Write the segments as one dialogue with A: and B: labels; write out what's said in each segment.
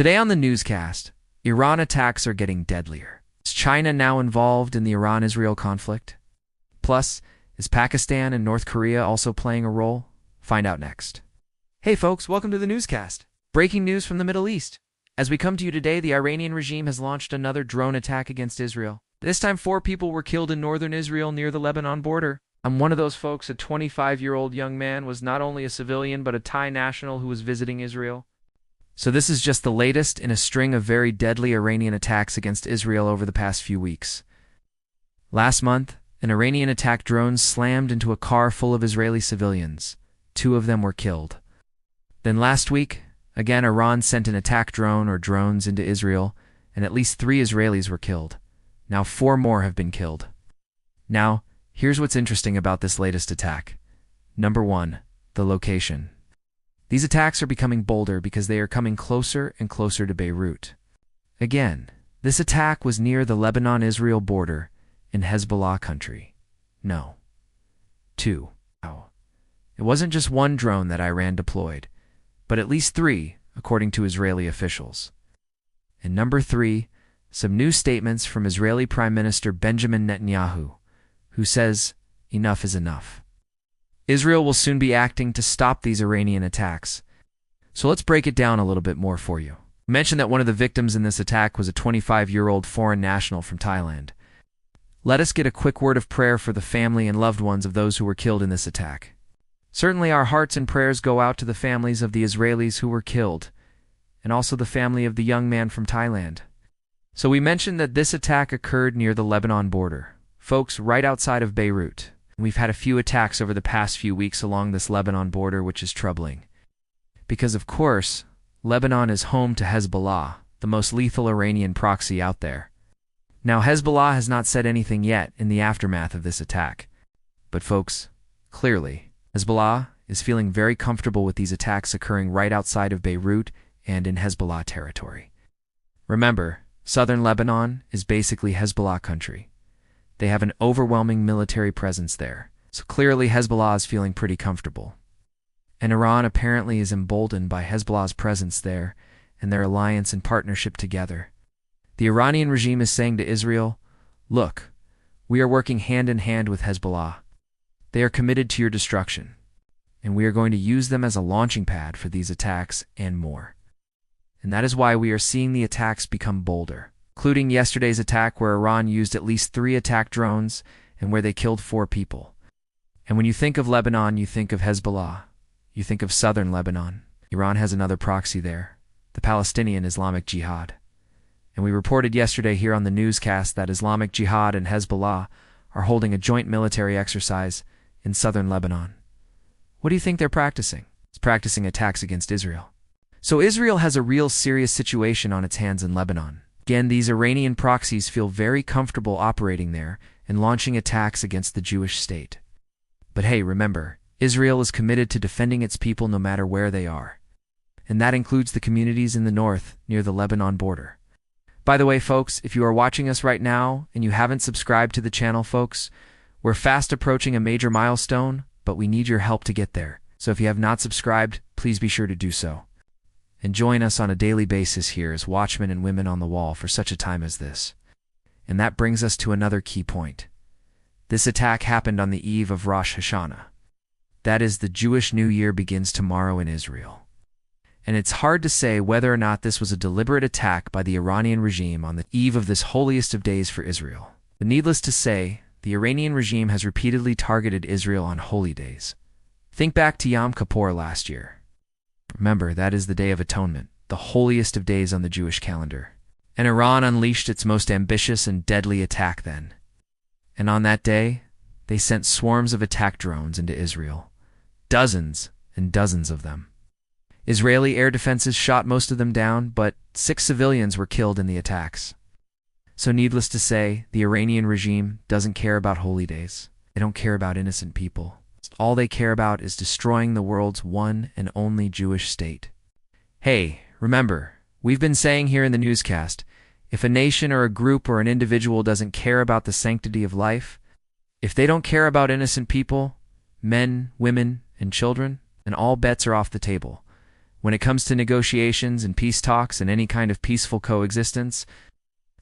A: Today on the newscast, Iran attacks are getting deadlier. Is China now involved in the Iran-Israel conflict? Plus, is Pakistan and North Korea also playing a role? Find out next. Hey folks, welcome to the newscast. Breaking news from the Middle East. As we come to you today, the Iranian regime has launched another drone attack against Israel. This time 4 people were killed in northern Israel near the Lebanon border. I'm one of those folks. A 25-year-old young man was not only a civilian but a Thai national who was visiting Israel. So this is just the latest in a string of very deadly Iranian attacks against Israel over the past few weeks. Last month, an Iranian attack drone slammed into a car full of Israeli civilians. 2 of them were killed. Then last week, again Iran sent an attack drone or drones into Israel, and at least 3 Israelis were killed. Now 4 more have been killed. Now, here's what's interesting about this latest attack. Number 1, the location. These attacks are becoming bolder because they are coming closer and closer to Beirut. Again, this attack was near the Lebanon-Israel border in Hezbollah country. No. 2. It wasn't just 1 drone that Iran deployed, but at least 3, according to Israeli officials. And number 3, some new statements from Israeli Prime Minister Benjamin Netanyahu, who says, enough is enough. Israel will soon be acting to stop these Iranian attacks. So let's break it down a little bit more for you. I mentioned that one of the victims in this attack was a 25-year-old foreign national from Thailand. Let us get a quick word of prayer for the family and loved ones of those who were killed in this attack. Certainly our hearts and prayers go out to the families of the Israelis who were killed, and also the family of the young man from Thailand. So we mentioned that this attack occurred near the Lebanon border, folks, right outside of Beirut. We've had a few attacks over the past few weeks along this Lebanon border, which is troubling. Because of course, Lebanon is home to Hezbollah, the most lethal Iranian proxy out there. Now Hezbollah has not said anything yet in the aftermath of this attack. But folks, clearly, Hezbollah is feeling very comfortable with these attacks occurring right outside of Beirut and in Hezbollah territory. Remember, southern Lebanon is basically Hezbollah country. They have an overwhelming military presence there, so clearly Hezbollah is feeling pretty comfortable. And Iran apparently is emboldened by Hezbollah's presence there and their alliance and partnership together. The Iranian regime is saying to Israel, look, we are working hand in hand with Hezbollah. They are committed to your destruction, and we are going to use them as a launching pad for these attacks and more. And that is why we are seeing the attacks become bolder, including yesterday's attack where Iran used at least 3 attack drones and where they killed 4 people. And when you think of Lebanon, you think of Hezbollah. You think of southern Lebanon. Iran has another proxy there, the Palestinian Islamic Jihad. And we reported yesterday here on the newscast that Islamic Jihad and Hezbollah are holding a joint military exercise in southern Lebanon. What do you think they're practicing? It's practicing attacks against Israel. So Israel has a real serious situation on its hands in Lebanon. Again, these Iranian proxies feel very comfortable operating there and launching attacks against the Jewish state. But hey, remember, Israel is committed to defending its people no matter where they are. And that includes the communities in the north near the Lebanon border. By the way, folks, if you are watching us right now and you haven't subscribed to the channel, folks, we're fast approaching a major milestone, but we need your help to get there. So if you have not subscribed, please be sure to do so. And join us on a daily basis here as watchmen and women on the wall for such a time as this. And that brings us to another key point. This attack happened on the eve of Rosh Hashanah. That is, the Jewish New Year begins tomorrow in Israel. And it's hard to say whether or not this was a deliberate attack by the Iranian regime on the eve of this holiest of days for Israel. But needless to say, the Iranian regime has repeatedly targeted Israel on holy days. Think back to Yom Kippur last year. Remember, that is the Day of Atonement, the holiest of days on the Jewish calendar. And Iran unleashed its most ambitious and deadly attack then. And on that day, they sent swarms of attack drones into Israel. Dozens and dozens of them. Israeli air defenses shot most of them down, but 6 civilians were killed in the attacks. So needless to say, the Iranian regime doesn't care about holy days. They don't care about innocent people. All they care about is destroying the world's one and only Jewish state. Hey, remember, we've been saying here in the newscast, if a nation or a group or an individual doesn't care about the sanctity of life, if they don't care about innocent people, men, women, and children, then all bets are off the table. When it comes to negotiations and peace talks and any kind of peaceful coexistence,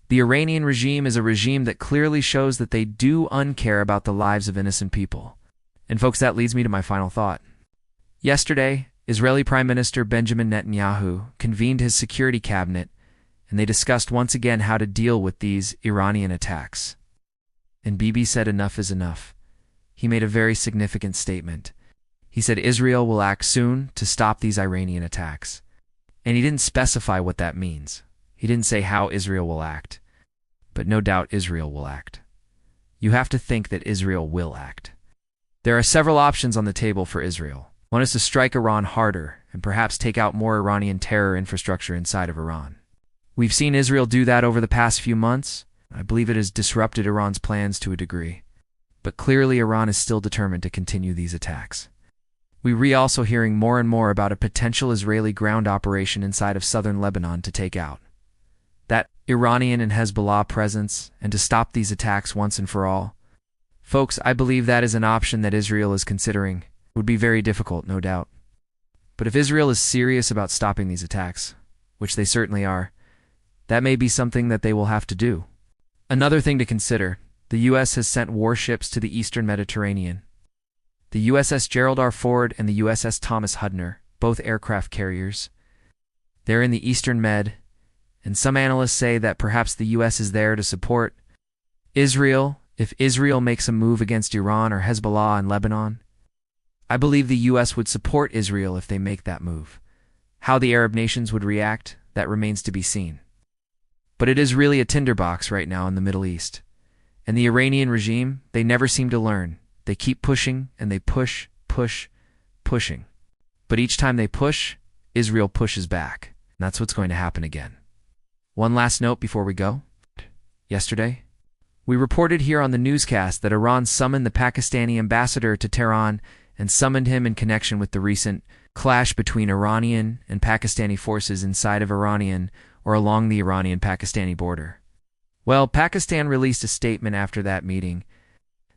A: the Iranian regime is a regime that clearly shows that they do uncare about the lives of innocent people. And folks, that leads me to my final thought. Yesterday, Israeli Prime Minister Benjamin Netanyahu convened his security cabinet, and they discussed once again how to deal with these Iranian attacks. And Bibi said enough is enough. He made a very significant statement. He said Israel will act soon to stop these Iranian attacks. And he didn't specify what that means. He didn't say how Israel will act. But no doubt Israel will act. You have to think that Israel will act. There are several options on the table for Israel. One is to strike Iran harder and perhaps take out more Iranian terror infrastructure inside of Iran. We've seen Israel do that over the past few months. I believe it has disrupted Iran's plans to a degree. But clearly Iran is still determined to continue these attacks. We're also hearing more and more about a potential Israeli ground operation inside of southern Lebanon to take out that Iranian and Hezbollah presence and to stop these attacks once and for all. Folks, I believe that is an option that Israel is considering. It would be very difficult, no doubt. But if Israel is serious about stopping these attacks, which they certainly are, that may be something that they will have to do. Another thing to consider, the U.S. has sent warships to the eastern Mediterranean. The USS Gerald R. Ford and the USS Thomas Hudner, both aircraft carriers. They're in the eastern Med, and some analysts say that perhaps the U.S. is there to support Israel if Israel makes a move against Iran or Hezbollah in Lebanon. I believe the U.S. would support Israel if they make that move. How the Arab nations would react, that remains to be seen. But it is really a tinderbox right now in the Middle East. And the Iranian regime, they never seem to learn. They keep pushing, and they pushing. But each time they push, Israel pushes back. And that's what's going to happen again. One last note before we go. Yesterday, we reported here on the newscast that Iran summoned the Pakistani ambassador to Tehran and summoned him in connection with the recent clash between Iranian and Pakistani forces inside of Iranian or along the Iranian-Pakistani border. Well, Pakistan released a statement after that meeting.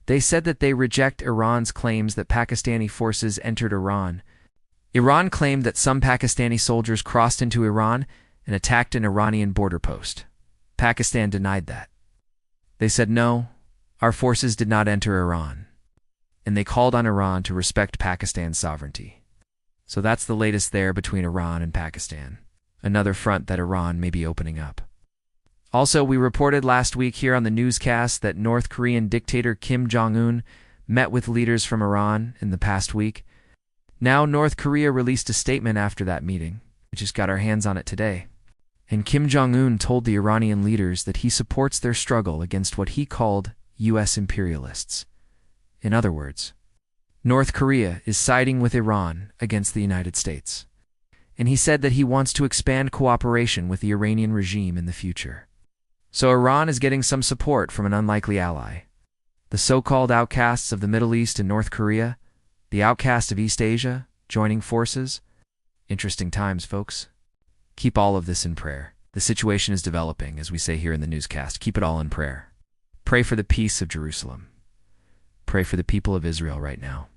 A: They said that they reject Iran's claims that Pakistani forces entered Iran. Iran claimed that some Pakistani soldiers crossed into Iran and attacked an Iranian border post. Pakistan denied that. They said, no, our forces did not enter Iran. And they called on Iran to respect Pakistan's sovereignty. So that's the latest there between Iran and Pakistan. Another front that Iran may be opening up. Also, we reported last week here on the newscast that North Korean dictator Kim Jong-un met with leaders from Iran in the past week. Now, North Korea released a statement after that meeting. We just got our hands on it today. And Kim Jong-un told the Iranian leaders that he supports their struggle against what he called U.S. imperialists. In other words, North Korea is siding with Iran against the United States. And he said that he wants to expand cooperation with the Iranian regime in the future. So Iran is getting some support from an unlikely ally. The so-called outcasts of the Middle East and North Korea, the outcast of East Asia, joining forces. Interesting times, folks. Keep all of this in prayer. The situation is developing, as we say here in the newscast. Keep it all in prayer. Pray for the peace of Jerusalem. Pray for the people of Israel right now.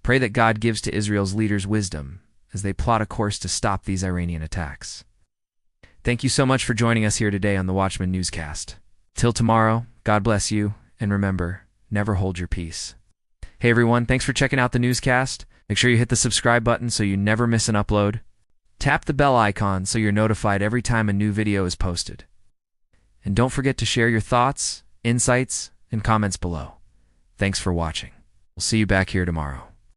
A: Pray that God gives to Israel's leaders wisdom as they plot a course to stop these Iranian attacks. Thank you so much for joining us here today on the Watchman Newscast. Till tomorrow, God bless you, and remember, never hold your peace. Hey everyone, thanks for checking out the newscast. Make sure you hit the subscribe button so you never miss an upload. Tap the bell icon so you're notified every time a new video is posted. And don't forget to share your thoughts, insights, and comments below. Thanks for watching. We'll see you back here tomorrow.